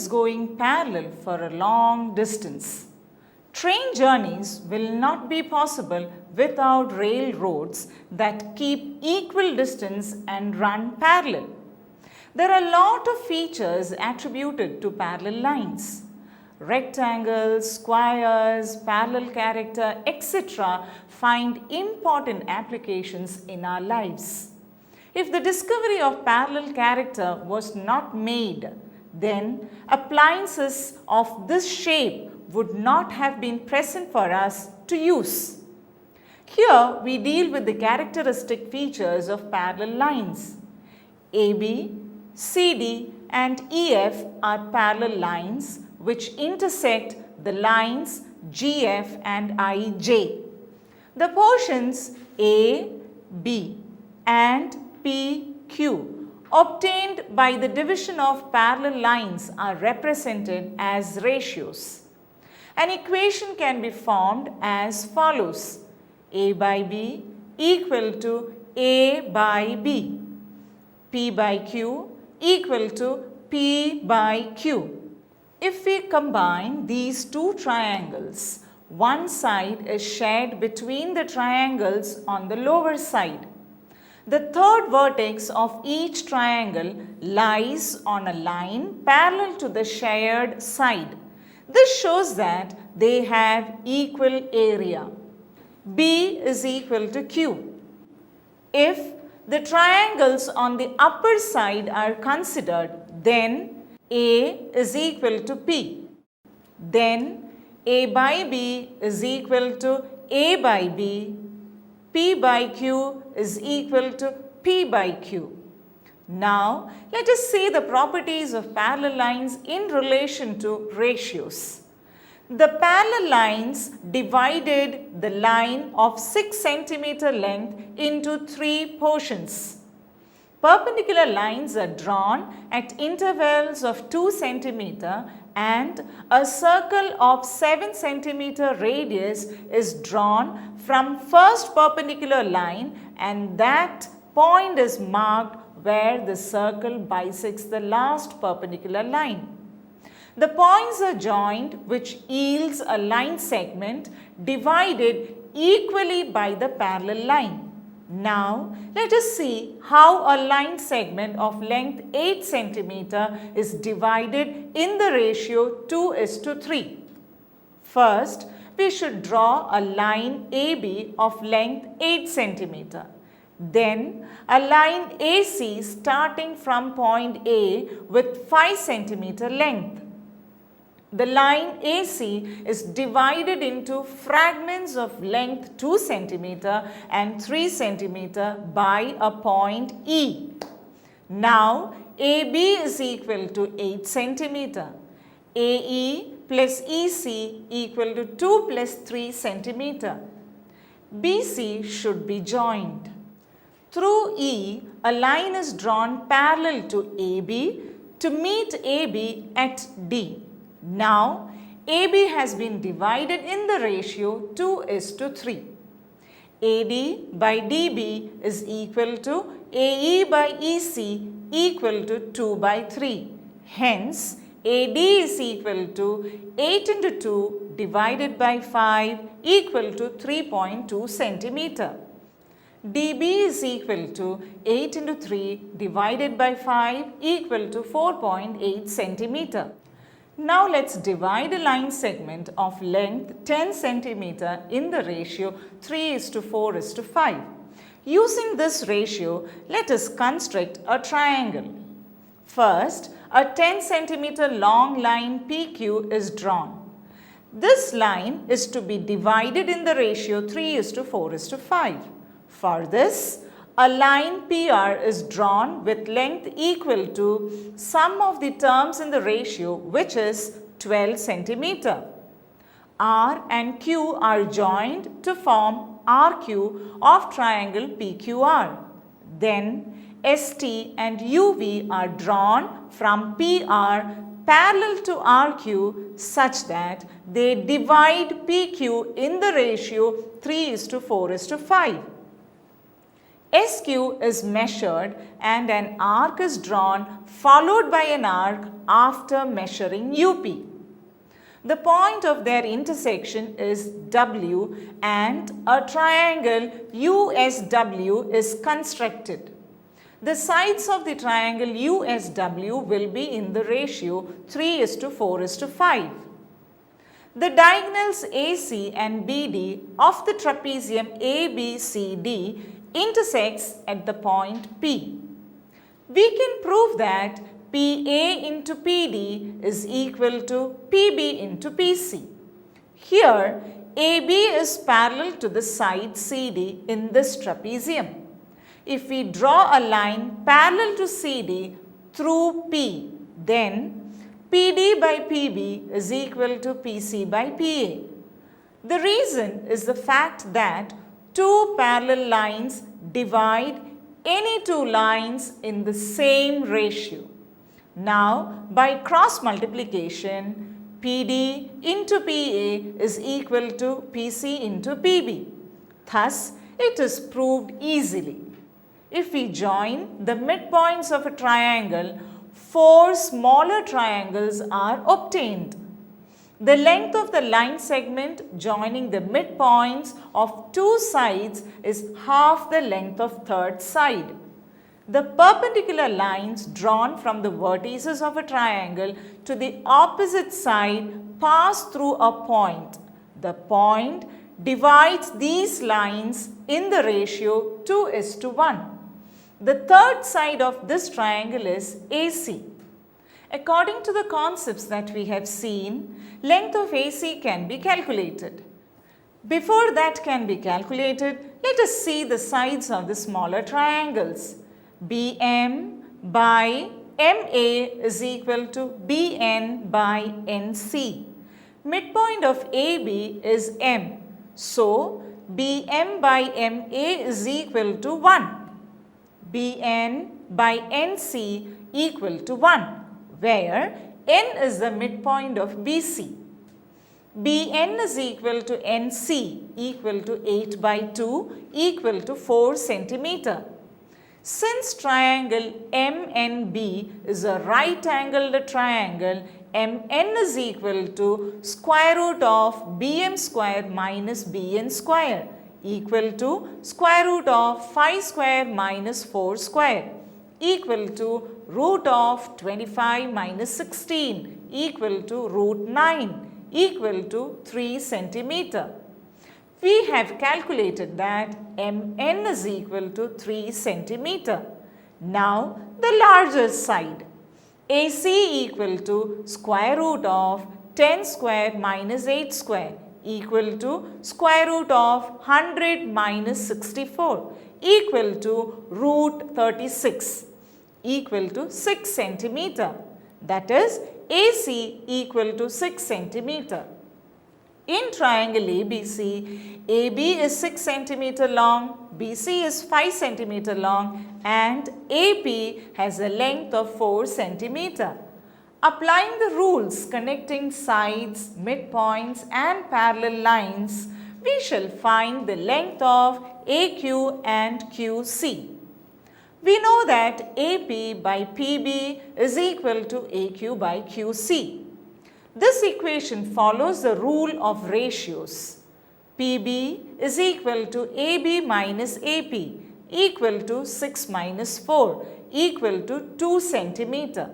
going parallel for a long distance. Train journeys will not be possible without railroads that keep equal distance and run parallel. There are a lot of features attributed to parallel lines. Rectangles, squares, parallel character, etc. find important applications in our lives. If the discovery of parallel character was not made, then appliances of this shape would not have been present for us to use. Here we deal with the characteristic features of parallel lines. AB, CD and EF are parallel lines which intersect the lines GF and IJ. The portions A, B and PQ obtained by the division of parallel lines are represented as ratios. An equation can be formed as follows: A by B equal to A by B, P by Q equal to P by Q. If we combine these two triangles, one side is shared between the triangles on the lower side. The third vertex of each triangle lies on a line parallel to the shared side. This shows that they have equal area. B is equal to Q. If the triangles on the upper side are considered, then A is equal to P. Then A by B is equal to A by B. P by Q is equal to P by Q. Now, let us see the properties of parallel lines in relation to ratios. The parallel lines divided the line of 6 cm length into 3 portions. Perpendicular lines are drawn at intervals of 2 cm and a circle of 7 cm radius is drawn from first perpendicular line, and that point is marked where the circle bisects the last perpendicular line. The points are joined, which yields a line segment divided equally by the parallel line. Now, let us see how a line segment of length 8 cm is divided in the ratio 2:3. First, we should draw a line AB of length 8 cm. Then, a line AC starting from point A with 5 cm length. The line AC is divided into fragments of length 2 cm and 3 cm by a point E. Now, AB is equal to 8 cm. AE plus EC equal to 2 plus 3 cm. BC should be joined. Through E, a line is drawn parallel to AB to meet AB at D. Now, AB has been divided in the ratio 2:3. AD by DB is equal to AE by EC equal to 2/3. Hence, AD is equal to 8 into 2 divided by 5 equal to 3.2 cm. DB is equal to 8 into 3 divided by 5 equal to 4.8 cm. Now let's divide a line segment of length 10 cm in the ratio 3:4:5. Using this ratio, let us construct a triangle. First, a 10 cm long line PQ is drawn. This line is to be divided in the ratio 3:4:5. For this, a line PR is drawn with length equal to sum of the terms in the ratio, which is 12 cm. R and Q are joined to form RQ of triangle PQR. Then ST and UV are drawn from PR parallel to RQ such that they divide PQ in the ratio 3:4:5. SQ is measured and an arc is drawn followed by an arc after measuring UP. The point of their intersection is W and a triangle USW is constructed. The sides of the triangle USW will be in the ratio 3:4:5. The diagonals AC and BD of the trapezium ABCD intersects at the point P. We can prove that PA into PD is equal to PB into PC. Here, AB is parallel to the side CD in this trapezium. If we draw a line parallel to CD through P, then PD by PB is equal to PC by PA. The reason is the fact that two parallel lines divide any two lines in the same ratio. Now, by cross multiplication, PD into PA is equal to PC into PB. Thus, it is proved easily. If we join the midpoints of a triangle, four smaller triangles are obtained. The length of the line segment joining the midpoints of two sides is half the length of third side. The perpendicular lines drawn from the vertices of a triangle to the opposite side pass through a point. The point divides these lines in the ratio 2:1. The third side of this triangle is AC. According to the concepts that we have seen, length of AC can be calculated. Before that can be calculated, let us see the sides of the smaller triangles. BM by MA is equal to BN by NC. Midpoint of AB is M. So, BM by MA is equal to 1. BN by NC equal to 1, where N is the midpoint of BC. BN is equal to NC equal to 8 by 2 equal to 4 centimeter. Since triangle MNB is a right angled triangle, MN is equal to square root of BM square minus BN square equal to square root of 5 square minus 4 square equal to root of 25 minus 16 equal to root 9 equal to 3 centimeter. We have calculated that MN is equal to 3 centimeter. Now the larger side. AC equal to square root of 10 square minus 8 square equal to square root of 100 minus 64 equal to root 36 equal to 6 centimeter. That is AC equal to 6 centimeter. In triangle ABC, AB is 6 centimeter long, BC is 5 centimeter long and AP has a length of 4 centimeter. Applying the rules connecting sides, midpoints and parallel lines, we shall find the length of AQ and QC. We know that AP by PB is equal to AQ by QC. This equation follows the rule of ratios. PB is equal to AB minus AP equal to 6 minus 4 equal to 2 centimeter.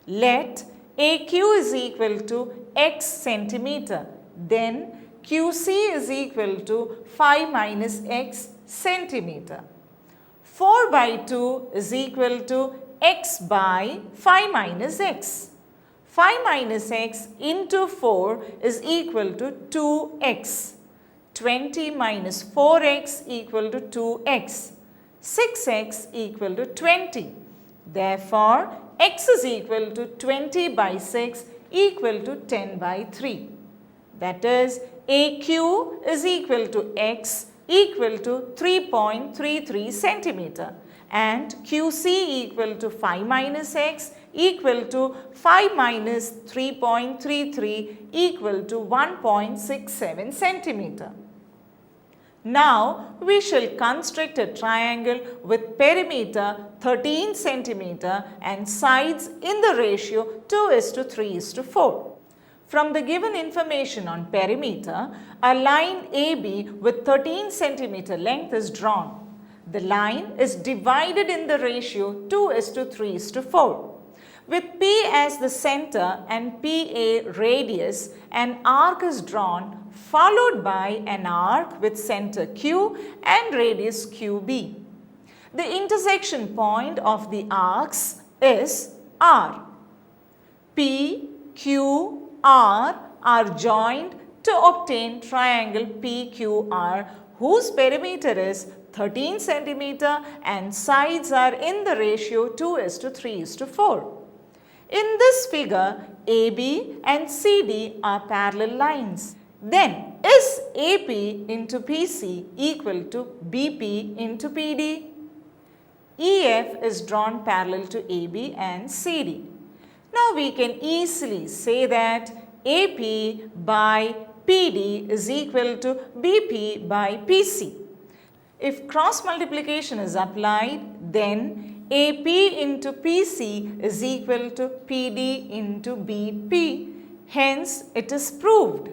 Let AQ is equal to X centimeter, then QC is equal to 5 minus X centimeter. 4 by 2 is equal to X by 5 minus X. 5 minus X into 4 is equal to 2X. 20 minus 4X equal to 2X. 6X equal to 20. Therefore, X is equal to 20 by 6 equal to 10 by 3. That is, AQ is equal to X equal to 3.33 centimeter and QC equal to 5 minus X equal to 5 minus 3.33 equal to 1.67 centimeter. Now we shall construct a triangle with perimeter 13 centimeter and sides in the ratio 2:3:4. From the given information on perimeter, a line AB with 13 centimeter length is drawn. The line is divided in the ratio 2:3:4. With P as the center and PA radius, an arc is drawn followed by an arc with center Q and radius QB. The intersection point of the arcs is R. P, Q, R are joined to obtain triangle PQR whose perimeter is 13 centimeter and sides are in the ratio 2:3:4. In this figure, AB and CD are parallel lines. Then, is AP into PC equal to BP into PD? EF is drawn parallel to AB and CD. Now, we can easily say that AP by PD is equal to BP by PC. If cross multiplication is applied, then AP into PC is equal to PD into BP. Hence, it is proved.